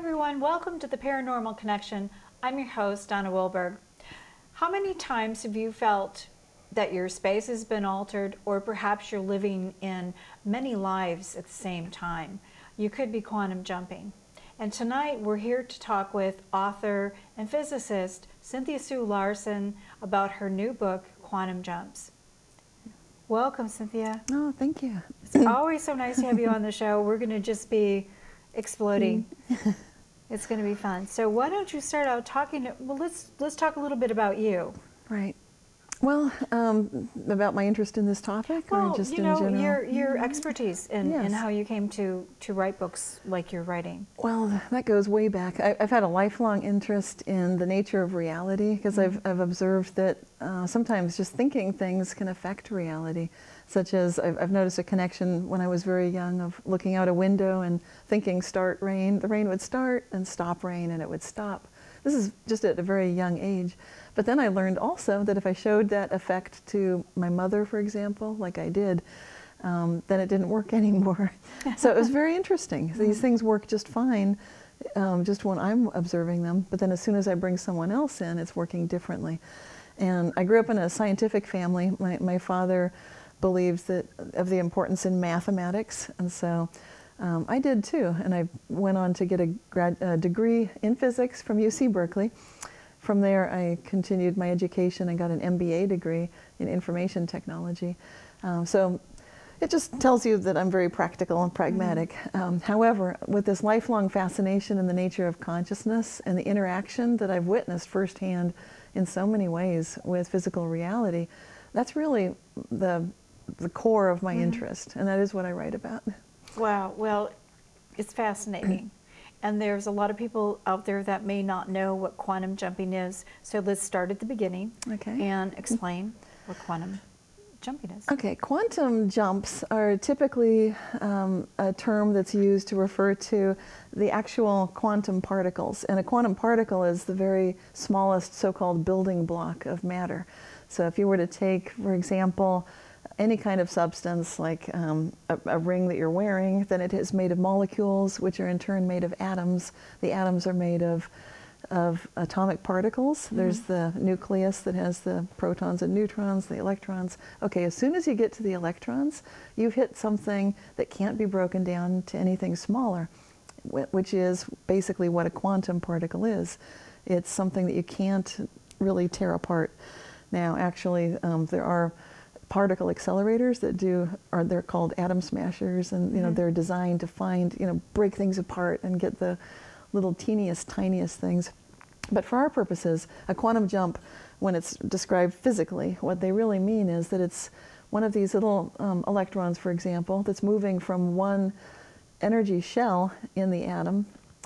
everyone, welcome to the Paranormal Connection. I'm your host, Danna Wilberg. How many times have you felt that your space has been altered, or perhaps you're living in many lives at the same time? You could be quantum jumping. And tonight we're here to talk with author and physicist Cynthia Sue Larson about her new book, Quantum Jumps. Welcome, Cynthia. Oh, thank you. It's always so nice to have you on the show. We're going to just be exploding. It's going to be fun. So why don't you start out talking, well, let's talk a little bit about you. Right. Well, about my interest in this topic, well, or just you in know, general? your expertise in Yes. how you came to write books like you're writing. Well, that goes way back. I've had a lifelong interest in the nature of reality, because I've observed that sometimes just thinking things can affect reality, such as I've noticed a connection when I was very young of looking out a window and thinking start rain. The rain would start, and stop rain, and it would stop. This is just at a very young age. But then I learned also that if I showed that effect to my mother, for example, like I did, then it didn't work anymore. So it was very interesting. These things work just fine just when I'm observing them, but then as soon as I bring someone else in, it's working differently. And I grew up in a scientific family. My father believes that of the importance in mathematics, and so I did too. And I went on to get a degree in physics from UC Berkeley. From there, I continued my education and got an MBA degree in information technology. So it just tells you that I'm very practical and pragmatic. However, with this lifelong fascination in the nature of consciousness and the interaction that I've witnessed firsthand in so many ways with physical reality, that's really the core of my interest, and that is what I write about. Wow, well, it's fascinating. And there's a lot of people out there that may not know what quantum jumping is. So let's start at the beginning and explain what quantum jumping is. Okay, quantum jumps are typically a term that's used to refer to the actual quantum particles. And a quantum particle is the very smallest so-called building block of matter. So if you were to take, for example, any kind of substance like a ring that you're wearing, then it is made of molecules, which are in turn made of atoms. The atoms are made of atomic particles. There's the nucleus that has the protons and neutrons, the electrons. Okay, as soon as you get to the electrons, you've hit something that can't be broken down to anything smaller, which is basically what a quantum particle is. It's something that you can't really tear apart. Now, actually, there are particle accelerators that they're called atom smashers, and they're designed to find, break things apart and get the little teeniest, tiniest things. But for our purposes, a quantum jump, when it's described physically, what they really mean is that it's one of these little electrons, for example, that's moving from one energy shell in the atom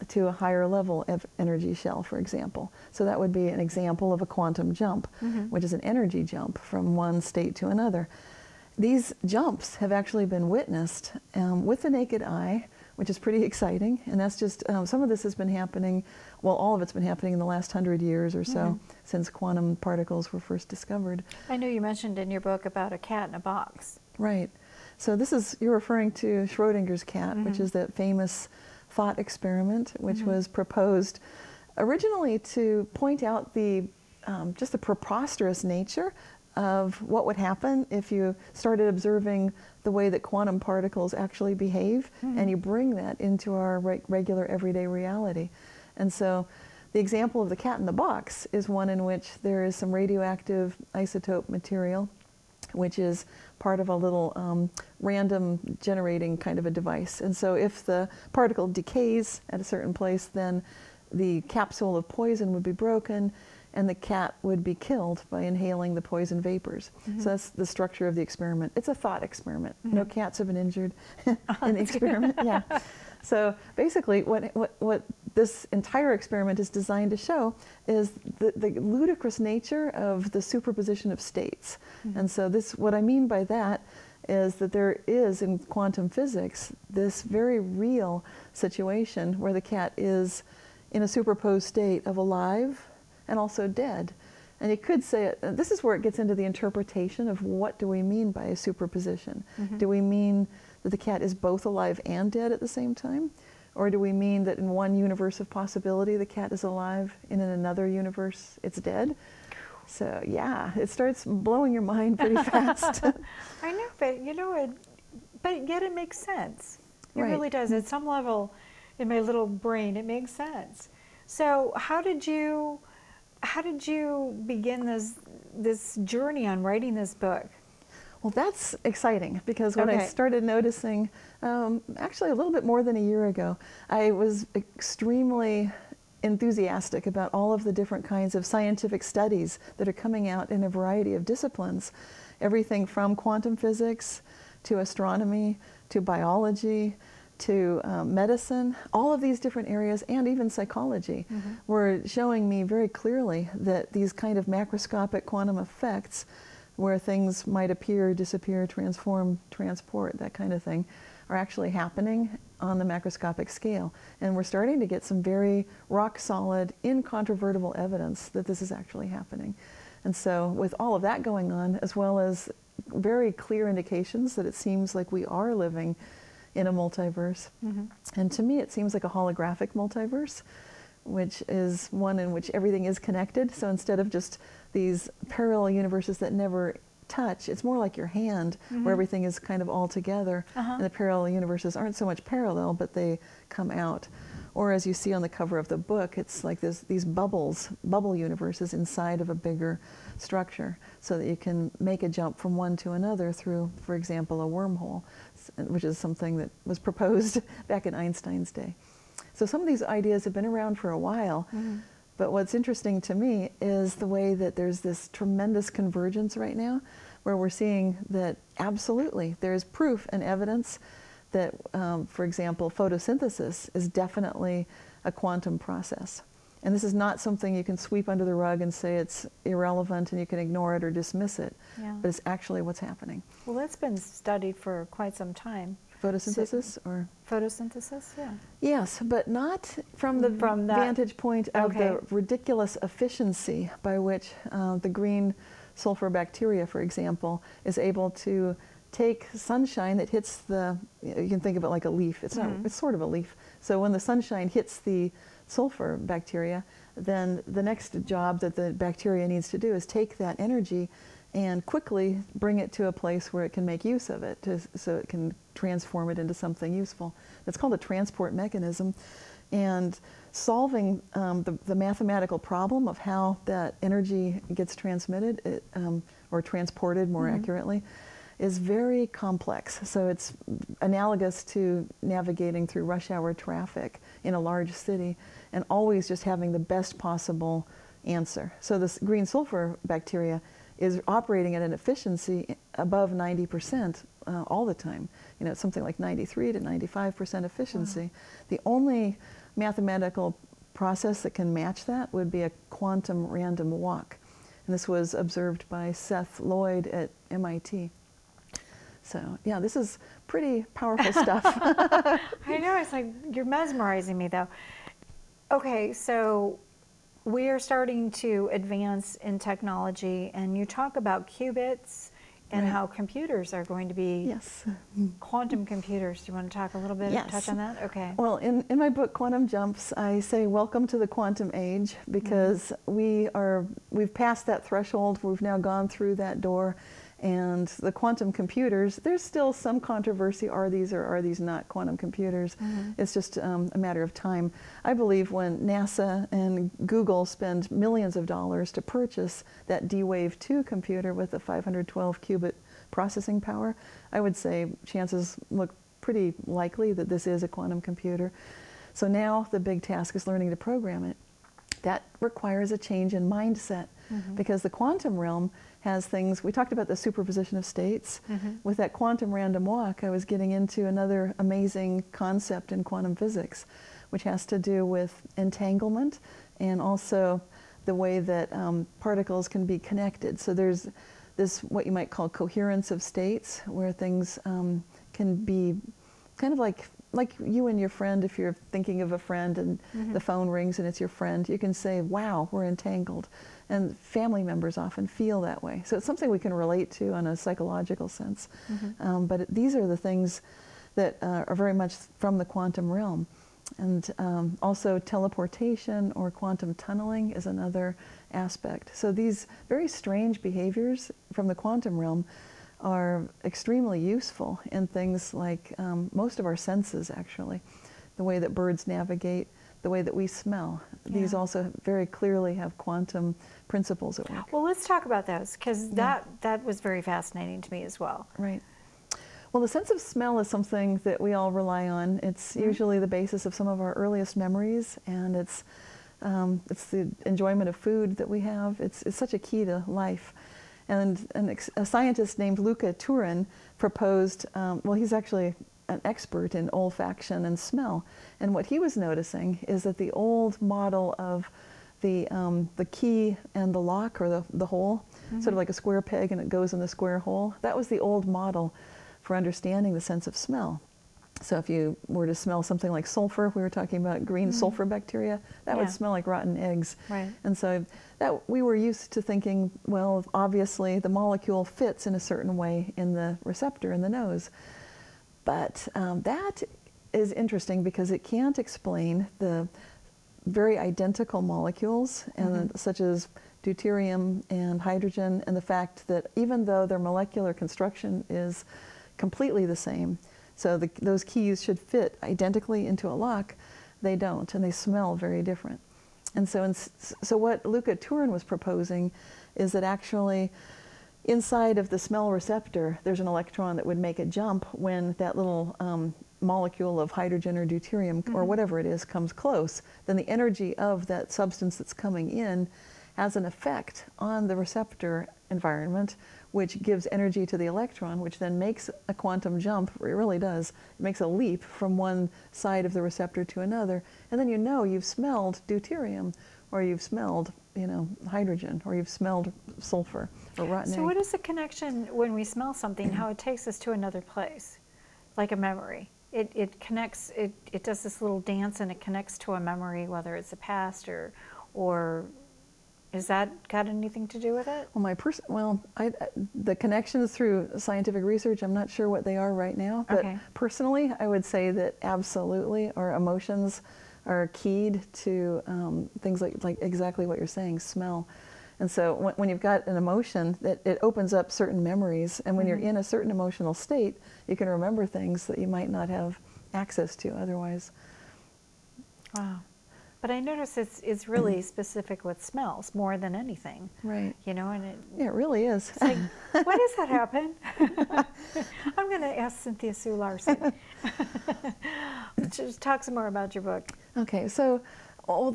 to a higher level of energy shell, for example. So that would be an example of a quantum jump, which is an energy jump from one state to another. These jumps have actually been witnessed with the naked eye, which is pretty exciting. And that's just, some of this has been happening, well, all of it's been happening in the last 100 years or so, since quantum particles were first discovered. I know you mentioned in your book about a cat in a box. Right. So this is, you're referring to Schrodinger's cat, which is that famous thought experiment, which was proposed originally to point out the just the preposterous nature of what would happen if you started observing the way that quantum particles actually behave, and you bring that into our regular everyday reality. And so the example of the cat in the box is one in which there is some radioactive isotope material, which is part of a little random generating kind of a device. And so if the particle decays at a certain place, then the capsule of poison would be broken, and the cat would be killed by inhaling the poison vapors. So that's the structure of the experiment. It's a thought experiment. No cats have been injured in the experiment. Yeah. So basically what this entire experiment is designed to show is the ludicrous nature of the superposition of states. And so what I mean by that is that there is in quantum physics this very real situation where the cat is in a superposed state of alive and also dead. And you could say, this is where it gets into the interpretation of what do we mean by a superposition. Do we mean that the cat is both alive and dead at the same time? Or do we mean that in one universe of possibility the cat is alive, and in another universe it's dead? So yeah, it starts blowing your mind pretty fast. I know, but you know, but yet it makes sense. It Right. really does. At some level, in my little brain, it makes sense. So how did you begin this journey on writing this book? Well, that's exciting, because when I started noticing, actually a little bit more than a year ago, I was extremely enthusiastic about all of the different kinds of scientific studies that are coming out in a variety of disciplines. Everything from quantum physics to astronomy to biology to medicine, all of these different areas, and even psychology, were showing me very clearly that these kind of macroscopic quantum effects, where things might appear, disappear, transform, transport, that kind of thing, are actually happening on the macroscopic scale. And we're starting to get some very rock-solid, incontrovertible evidence that this is actually happening. And so with all of that going on, as well as very clear indications that it seems like we are living in a multiverse. And to me, it seems like a holographic multiverse, which is one in which everything is connected. So instead of just these parallel universes that never touch, it's more like your hand, where everything is kind of all together, and the parallel universes aren't so much parallel, but they come out. Or as you see on the cover of the book, it's like these bubble universes inside of a bigger structure, so that you can make a jump from one to another through, for example, a wormhole, which is something that was proposed back in Einstein's day. So some of these ideas have been around for a while, but what's interesting to me is the way that there's this tremendous convergence right now, where we're seeing that absolutely there's proof and evidence that, for example, photosynthesis is definitely a quantum process. And this is not something you can sweep under the rug and say it's irrelevant and you can ignore it or dismiss it, but it's actually what's happening. Well, it's been studied for quite some time. Photosynthesis, or? Photosynthesis, yeah. Yes, but not from the vantage point of the ridiculous efficiency by which the green sulfur bacteria, for example, is able to take sunshine that hits you can think of it like a leaf. It's not, it's sort of a leaf. So when the sunshine hits the sulfur bacteria, then the next job that the bacteria needs to do is take that energy and quickly bring it to a place where it can make use of it, so it can transform it into something useful. It's called a transport mechanism. And solving the mathematical problem of how that energy gets transmitted, or transported more accurately, is very complex. So it's analogous to navigating through rush hour traffic in a large city and always just having the best possible answer. So this green sulfur bacteria is operating at an efficiency above 90% all the time. You know, it's something like 93 to 95% efficiency. Wow. The only mathematical process that can match that would be a quantum random walk. And this was observed by Seth Lloyd at MIT. So yeah, this is pretty powerful stuff. I know, it's like, you're mesmerizing me though. Okay, so we are starting to advance in technology, and you talk about qubits and how computers are going to be quantum computers. Do you want to talk a little bit, touch on that? Okay. Well, in my book, Quantum Jumps, I say welcome to the quantum age, because we've passed that threshold. We've now gone through that door. And the quantum computers, there's still some controversy, are these or are these not quantum computers? It's just a matter of time. I believe when NASA and Google spend millions of dollars to purchase that D-Wave 2 computer with a 512 qubit processing power, I would say chances look pretty likely that this is a quantum computer. So now the big task is learning to program it. That requires a change in mindset, because the quantum realm has things. We talked about the superposition of states. With that quantum random walk, I was getting into another amazing concept in quantum physics, which has to do with entanglement and also the way that particles can be connected. So there's this, what you might call coherence of states, where things can be kind of like you and your friend. If you're thinking of a friend and the phone rings and it's your friend, you can say, wow, we're entangled. And family members often feel that way. So it's something we can relate to on a psychological sense. But these are the things that are very much from the quantum realm. And also teleportation or quantum tunneling is another aspect. So these very strange behaviors from the quantum realm are extremely useful in things like most of our senses, actually. The way that birds navigate, the way that we smell. Yeah. These also very clearly have quantum principles at work. Well, let's talk about those, because that was very fascinating to me as well. Right. Well, the sense of smell is something that we all rely on. It's usually the basis of some of our earliest memories, and it's the enjoyment of food that we have. It's such a key to life. And a scientist named Luca Turin proposed, well, he's actually an expert in olfaction and smell. And what he was noticing is that the old model of the key and the lock, or the hole, sort of like a square peg and it goes in the square hole, that was the old model for understanding the sense of smell. So if you were to smell something like sulfur, we were talking about green sulfur bacteria, that would smell like rotten eggs. Right. And so that we were used to thinking, well, obviously the molecule fits in a certain way in the receptor in the nose. But that is interesting because it can't explain the very identical molecules, and such as deuterium and hydrogen, and the fact that even though their molecular construction is completely the same, so those keys should fit identically into a lock, they don't, and they smell very different. And so, so what Luca Turin was proposing is that actually inside of the smell receptor, there's an electron that would make a jump when that little molecule of hydrogen or deuterium or whatever it is comes close. Then the energy of that substance that's coming in has an effect on the receptor environment, which gives energy to the electron, which then makes a quantum jump. It really does. It makes a leap from one side of the receptor to another. And then you know you've smelled deuterium, or you've smelled, you know, hydrogen, or you've smelled sulfur or rotten egg. So what is the connection when we smell something, how it takes us to another place, like a memory? It connects, it does this little dance and it connects to a memory, whether it's a past or is that got anything to do with it? Well, the connections through scientific research, I'm not sure what they are right now, but personally, I would say that absolutely our emotions are keyed to things like exactly what you're saying, smell. And so when you've got an emotion, it opens up certain memories, and when you're in a certain emotional state, you can remember things that you might not have access to otherwise. Wow. But I notice it's really specific with smells more than anything. Right. You know, and it really is. It's like, why does that happen? I'm going to ask Cynthia Sue Larson. Just talk some more about your book. Okay, so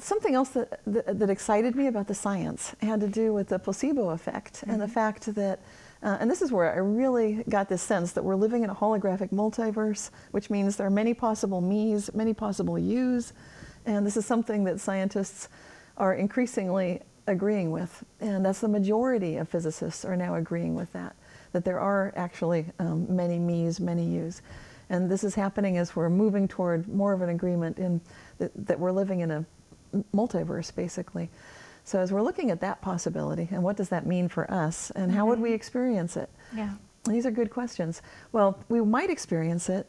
something else that excited me about the science had to do with the placebo effect and the fact that, and this is where I really got this sense that we're living in a holographic multiverse, which means there are many possible me's, many possible you's. And this is something that scientists are increasingly agreeing with. And that's the majority of physicists are now agreeing with that there are actually many me's, many you's. And this is happening as we're moving toward more of an agreement in that we're living in a multiverse, basically. So as we're looking at that possibility, and what does that mean for us, and how would we experience it? Yeah. These are good questions. Well, we might experience it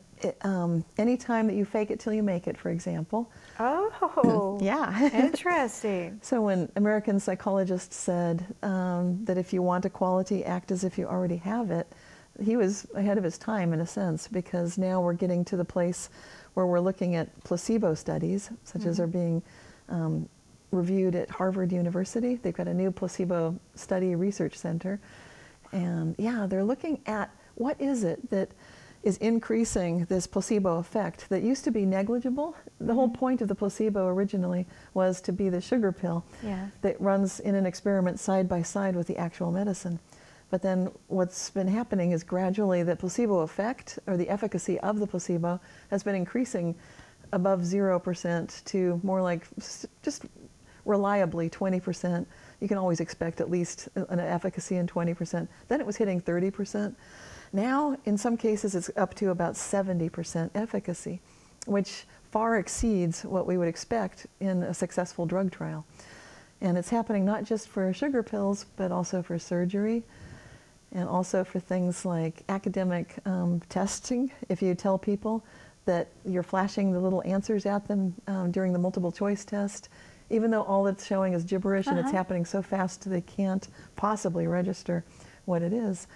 any time that you fake it till you make it, for example. Oh, yeah. Interesting. So when American psychologists said that if you want a quality, act as if you already have it, he was ahead of his time in a sense, because now we're getting to the place where we're looking at placebo studies, such as are being reviewed at Harvard University. They've got a new placebo study research center. And yeah, they're looking at what is it that is increasing this placebo effect that used to be negligible. The whole point of the placebo originally was to be the sugar pill that runs in an experiment side by side with the actual medicine. But then what's been happening is gradually the placebo effect, or the efficacy of the placebo, has been increasing above 0% to more like just reliably 20%. You can always expect at least an efficacy in 20%. Then it was hitting 30%. Now, in some cases, it's up to about 70% efficacy, which far exceeds what we would expect in a successful drug trial. And it's happening not just for sugar pills, but also for surgery, and also for things like academic testing. If you tell people that you're flashing the little answers at them during the multiple choice test, even though all it's showing is gibberish and it's happening so fast they can't possibly register what it is,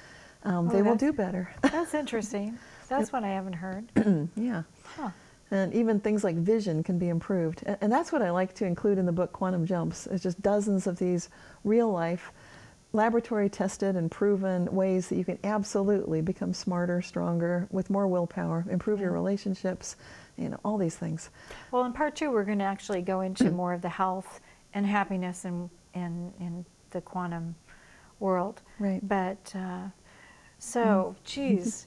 they will do better. That's interesting. That's what I haven't heard. Yeah. Huh. And even things like vision can be improved. And that's what I like to include in the book Quantum Jumps. It's just dozens of these real life, laboratory tested and proven ways that you can absolutely become smarter, stronger, with more willpower, improve your relationships, you know, all these things. Well, in part 2, we're going to actually go into more of the health and happiness in the quantum world. Right. But, so, geez,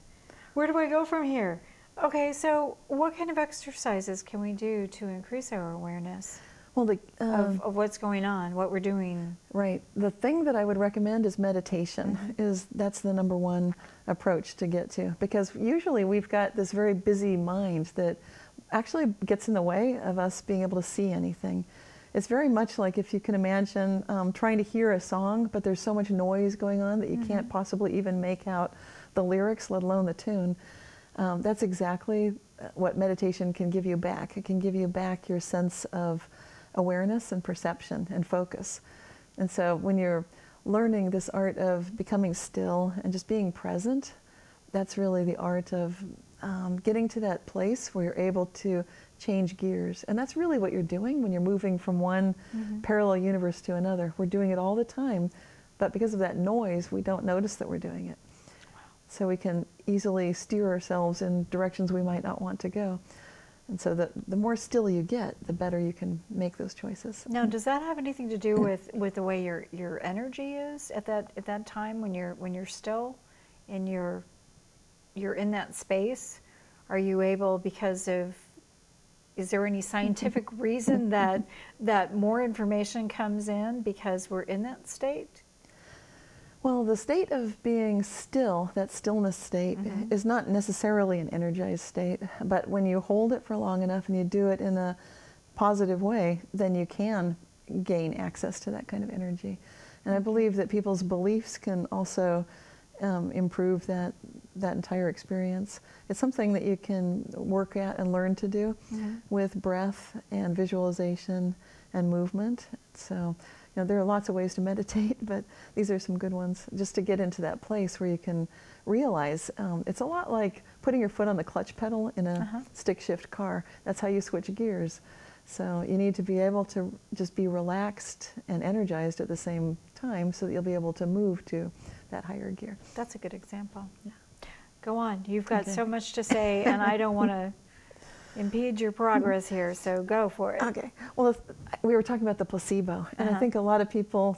where do I go from here? Okay, so what kind of exercises can we do to increase our awareness Well, of what's going on, what we're doing? Right. The thing that I would recommend is meditation. That's the #1 approach to get to, because usually we've got this very busy mind that actually gets in the way of us being able to see anything. It's very much like if you can imagine trying to hear a song, but there's so much noise going on that you can't possibly even make out the lyrics, let alone the tune. That's exactly what meditation can give you back. It can give you back your sense of awareness and perception and focus. And so when you're learning this art of becoming still and just being present, that's really the art of getting to that place where you're able to change gears. And that's really what you're doing when you're moving from one parallel universe to another. We're doing it all the time, but because of that noise, we don't notice that we're doing it. So we can easily steer ourselves in directions we might not want to go. And so the more still you get, the better you can make those choices. Now, does that have anything to do with the way your energy is at that time when you're still and you're in that space? Are you able, because of, is there any scientific reason that more information comes in because we're in that state? Well, the state of being still, that stillness state, is not necessarily an energized state, but when you hold it for long enough and you do it in a positive way, then you can gain access to that kind of energy. And I believe that people's beliefs can also improve that entire experience. It's something that you can work at and learn to do with breath and visualization and movement. So, you know, there are lots of ways to meditate, but these are some good ones just to get into that place where you can realize it's a lot like putting your foot on the clutch pedal in a stick shift car. That's how you switch gears. So you need to be able to just be relaxed and energized at the same time so that you'll be able to move to that higher gear. That's a good example. Yeah. Go on. You've got so much to say, and I don't want to impede your progress here, so go for it. Okay. Well, we were talking about the placebo, and I think a lot of people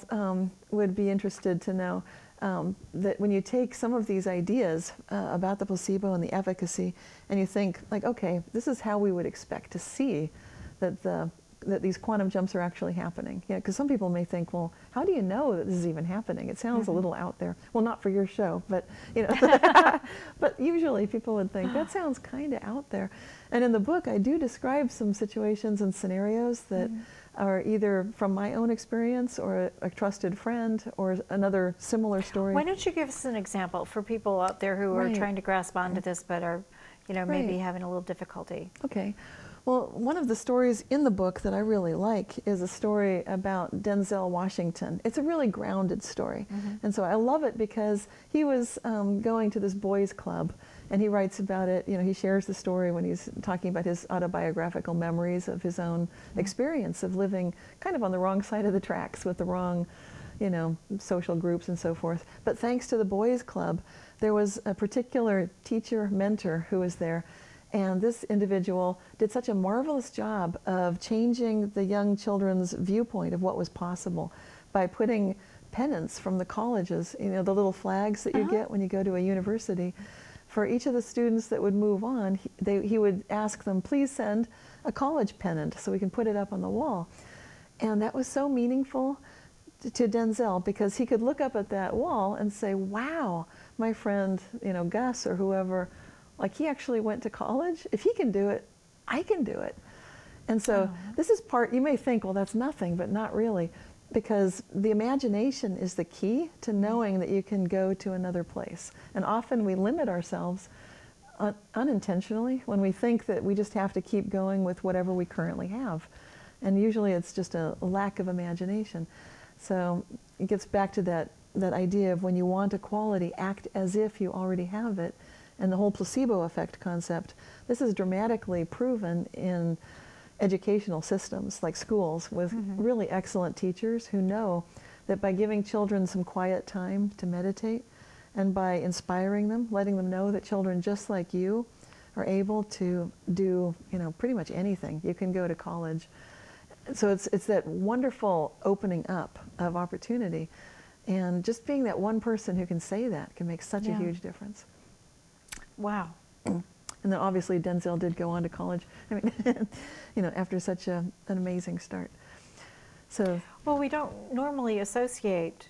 would be interested to know that when you take some of these ideas about the placebo and the efficacy, and you think, like, okay, this is how we would expect to see that these quantum jumps are actually happening. Yeah, because some people may think, well, how do you know that this is even happening? It sounds a little out there. Well, not for your show, but you know, but usually people would think that sounds kind of out there. And in the book, I do describe some situations and scenarios that are either from my own experience or a trusted friend or another similar story. Why don't you give us an example for people out there who are trying to grasp onto this but are, you know, maybe having a little difficulty? Okay. Well, one of the stories in the book that I really like is a story about Denzel Washington. It's a really grounded story. And so I love it because he was going to this boys' club, and he writes about it. You know, he shares the story when he's talking about his autobiographical memories of his own experience of living kind of on the wrong side of the tracks with the wrong, you know, social groups and so forth. But thanks to the boys' club, there was a particular teacher, mentor who was there. And this individual did such a marvelous job of changing the young children's viewpoint of what was possible by putting pennants from the colleges, you know, the little flags that you get when you go to a university. For each of the students that would move on, he would ask them, please send a college pennant so we can put it up on the wall. And that was so meaningful to Denzel, because he could look up at that wall and say, wow, my friend, you know, Gus or whoever, like, he actually went to college. If he can do it, I can do it. And so this is part, you may think, well, that's nothing, but not really, because the imagination is the key to knowing that you can go to another place. And often we limit ourselves unintentionally when we think that we just have to keep going with whatever we currently have. And usually it's just a lack of imagination. So it gets back to that idea of when you want a quality, act as if you already have it. And the whole placebo effect concept, this is dramatically proven in educational systems like schools with really excellent teachers who know that by giving children some quiet time to meditate and by inspiring them, letting them know that children just like you are able to do, pretty much anything. You can go to college. So it's that wonderful opening up of opportunity. And just being that one person who can say that can make such a huge difference. Wow. And then obviously Denzel did go on to college, I mean, after such an amazing start. So, well, we don't normally associate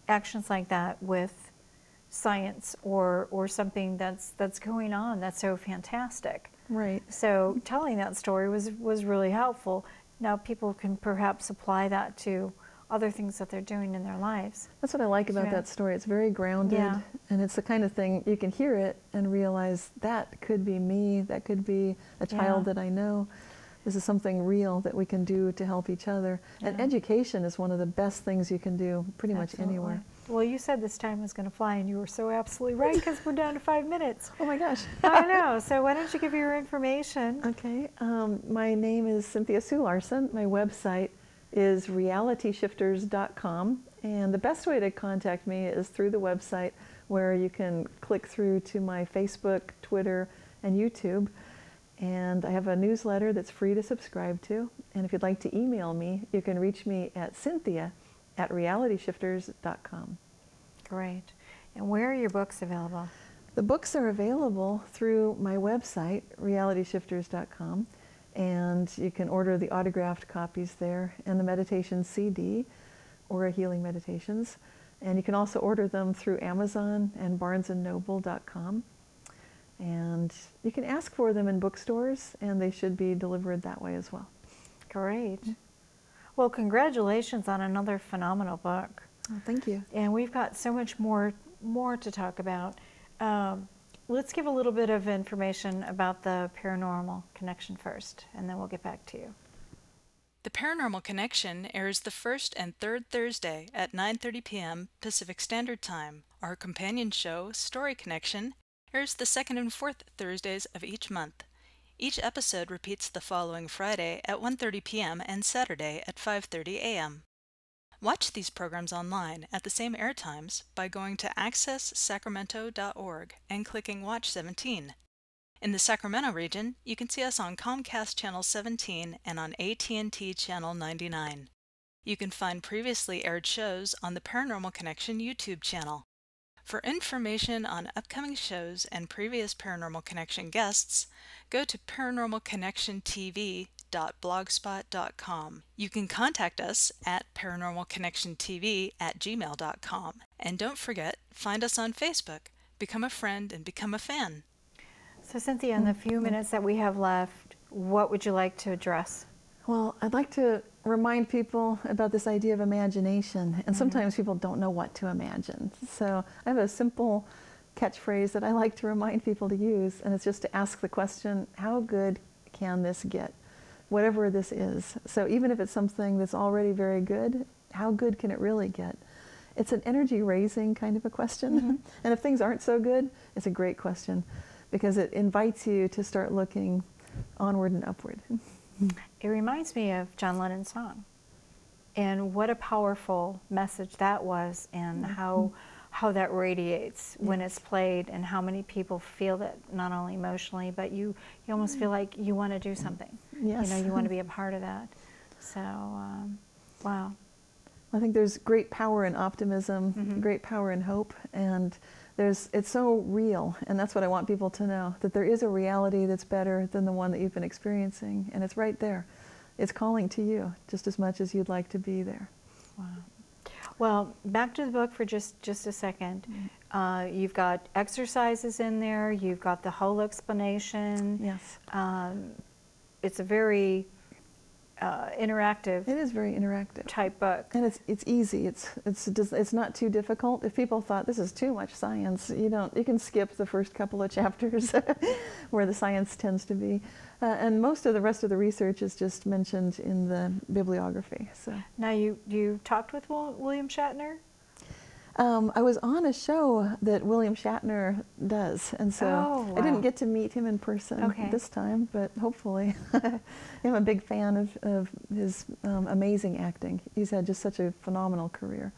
actions like that with science or something that's going on that's so fantastic. Right. So telling that story was really helpful. Now people can perhaps apply that to other things that they're doing in their lives. That's what I like about that story. It's very grounded, and it's the kind of thing you can hear it and realize that could be me, that could be a child that I know. This is something real that we can do to help each other. And education is one of the best things you can do pretty much anywhere. Well, you said this time was going to fly, and you were so absolutely right, because we're down to 5 minutes. Oh my gosh. I know. So why don't you give your information? Okay. My name is Cynthia Sue Larson. My website is realityshifters.com, and the best way to contact me is through the website, where you can click through to my Facebook, Twitter, and YouTube. And I have a newsletter that's free to subscribe to. And if you'd like to email me, you can reach me at cynthia@realityshifters.com. Great. And where are your books available? The books are available through my website, realityshifters.com. And you can order the autographed copies there and the meditation CD or Healing Meditations. And you can also order them through Amazon and barnesandnoble.com. And you can ask for them in bookstores, and they should be delivered that way as well. Great. Well, congratulations on another phenomenal book. Oh, thank you. And we've got so much more to talk about. Let's give a little bit of information about the Paranormal Connection first, and then we'll get back to you. The Paranormal Connection airs the first and third Thursday at 9:30 p.m. Pacific Standard Time. Our companion show, Story Connection, airs the second and fourth Thursdays of each month. Each episode repeats the following Friday at 1:30 p.m. and Saturday at 5:30 a.m. Watch these programs online at the same air times by going to accesssacramento.org and clicking Watch 17. In the Sacramento region, you can see us on Comcast Channel 17 and on AT&T Channel 99. You can find previously aired shows on the Paranormal Connection YouTube channel. For information on upcoming shows and previous Paranormal Connection guests, go to paranormalconnectiontv.blogspot.com. You can contact us at paranormalconnectiontv@gmail.com. And don't forget, find us on Facebook, become a friend, and become a fan. So Cynthia, in the few minutes that we have left, what would you like to address? Well, I'd like to remind people about this idea of imagination, and sometimes people don't know what to imagine. So I have a simple catchphrase that I like to remind people to use, and it's just to ask the question, how good can this get? Whatever this is. So even if it's something that's already very good, how good can it really get? It's an energy-raising kind of a question. And if things aren't so good, it's a great question, because it invites you to start looking onward and upward. It reminds me of John Lennon's song, and what a powerful message that was, and how that radiates when it's played, and how many people feel that, not only emotionally, but you almost feel like you want to do something. Yes. You want to be a part of that. So, wow. I think there's great power in optimism, great power in hope, and it's so real, and that's what I want people to know, that there is a reality that's better than the one that you've been experiencing, and it's right there. It's calling to you just as much as you'd like to be there. Wow. Well, back to the book for just a second. You've got exercises in there, you've got the whole explanation. Yes. It's a very interactive. It is very interactive Type book. and it's easy. It's not too difficult. If people thought this is too much science, you can skip the first couple of chapters where the science tends to be, and most of the rest of the research is just mentioned in the bibliography. So Now you talked with William Shatner? I was on a show that William Shatner does, and so Oh, I didn't wow. get to meet him in person Okay. this time, but hopefully. I'm a big fan of his amazing acting. He's had just such a phenomenal career,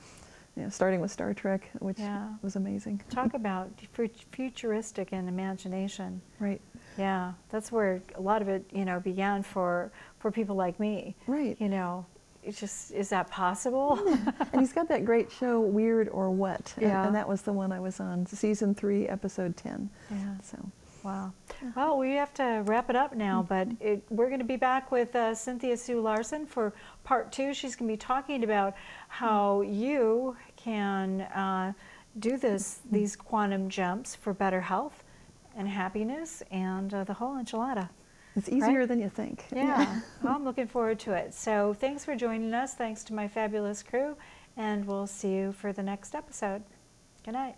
starting with Star Trek, which Yeah. was amazing. Talk about futuristic and imagination. Right. Yeah, that's where a lot of it, began for people like me. Right. It's just, is that possible? And he's got that great show, Weird or What? Yeah. And that was the one I was on, season 3, episode 10. Yeah. So. Wow. Well, we have to wrap it up now, but we're going to be back with Cynthia Sue Larson for part 2. She's going to be talking about how you can do these quantum jumps for better health and happiness and the whole enchilada. It's easier Right? than you think. Yeah, well, I'm looking forward to it. So thanks for joining us. Thanks to my fabulous crew, and we'll see you for the next episode. Good night.